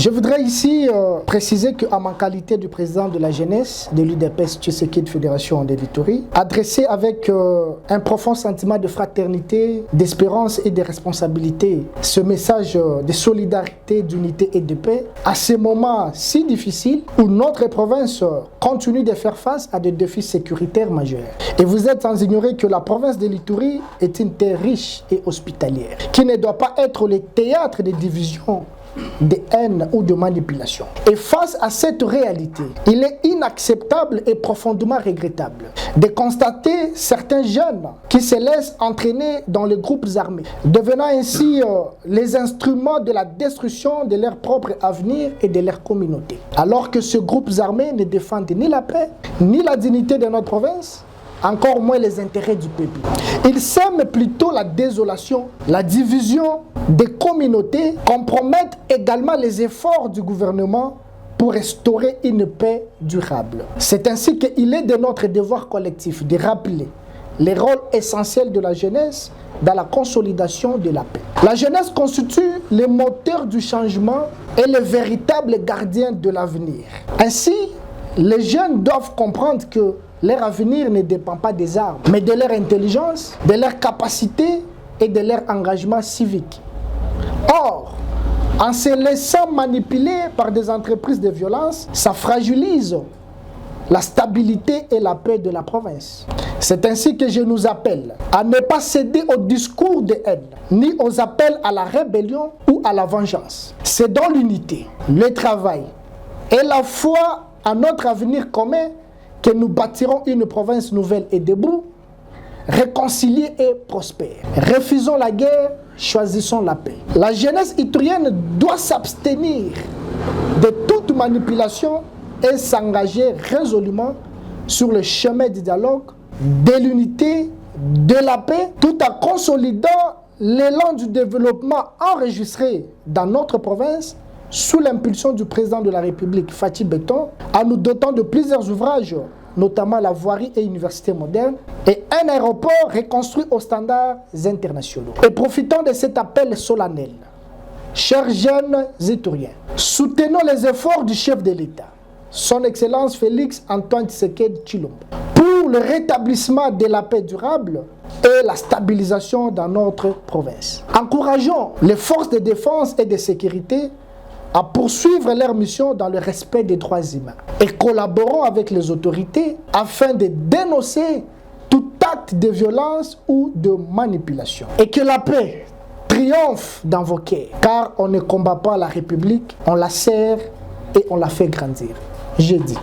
Je voudrais ici préciser qu'en ma qualité de président de la jeunesse de l'UDPS Tshisekedi Fédération de l'Ituri, adressé avec un profond sentiment de fraternité, d'espérance et de responsabilité, ce message de solidarité, d'unité et de paix, à ces moments si difficiles où notre province continue de faire face à des défis sécuritaires majeurs. Et vous êtes sans ignorer que la province de l'Ituri est une terre riche et hospitalière, qui ne doit pas être le théâtre de divisions, de haine ou de manipulation. Et face à cette réalité, il est inacceptable et profondément regrettable de constater certains jeunes qui se laissent entraîner dans les groupes armés, devenant ainsi les instruments de la destruction de leur propre avenir et de leur communauté. Alors que ces groupes armés ne défendent ni la paix, ni la dignité de notre province, encore moins les intérêts du peuple. Ils sèment plutôt la désolation, la division des communautés, compromettent également les efforts du gouvernement pour restaurer une paix durable. C'est ainsi qu'il est de notre devoir collectif de rappeler les rôles essentiels de la jeunesse dans la consolidation de la paix. La jeunesse constitue le moteur du changement et le véritable gardien de l'avenir. Ainsi, les jeunes doivent comprendre que leur avenir ne dépend pas des armes, mais de leur intelligence, de leur capacité et de leur engagement civique. Or, en se laissant manipuler par des entreprises de violence, ça fragilise la stabilité et la paix de la province. C'est ainsi que je nous appelle à ne pas céder aux discours de haine, ni aux appels à la rébellion ou à la vengeance. C'est dans l'unité, le travail et la foi à notre avenir commun que nous bâtirons une province nouvelle et debout, réconciliée et prospère. Refusons la guerre, choisissons la paix. La jeunesse iturienne doit s'abstenir de toute manipulation et s'engager résolument sur le chemin du dialogue, de l'unité, de la paix, tout en consolidant l'élan du développement enregistré dans notre province sous l'impulsion du président de la République, Fathi Beton, en nous dotant de plusieurs ouvrages, notamment la voirie et université moderne, et un aéroport reconstruit aux standards internationaux. Et profitons de cet appel solennel, chers jeunes ituriens, soutenons les efforts du chef de l'État, son Excellence Félix Antoine Tshisekedi Tshilombo, pour le rétablissement de la paix durable et la stabilisation dans notre province. Encourageons les forces de défense et de sécurité à poursuivre leur mission dans le respect des droits humains et collaborons avec les autorités afin de dénoncer tout acte de violence ou de manipulation. Et que la paix triomphe dans vos cœurs, car on ne combat pas la République, on la sert et on la fait grandir. J'ai dit.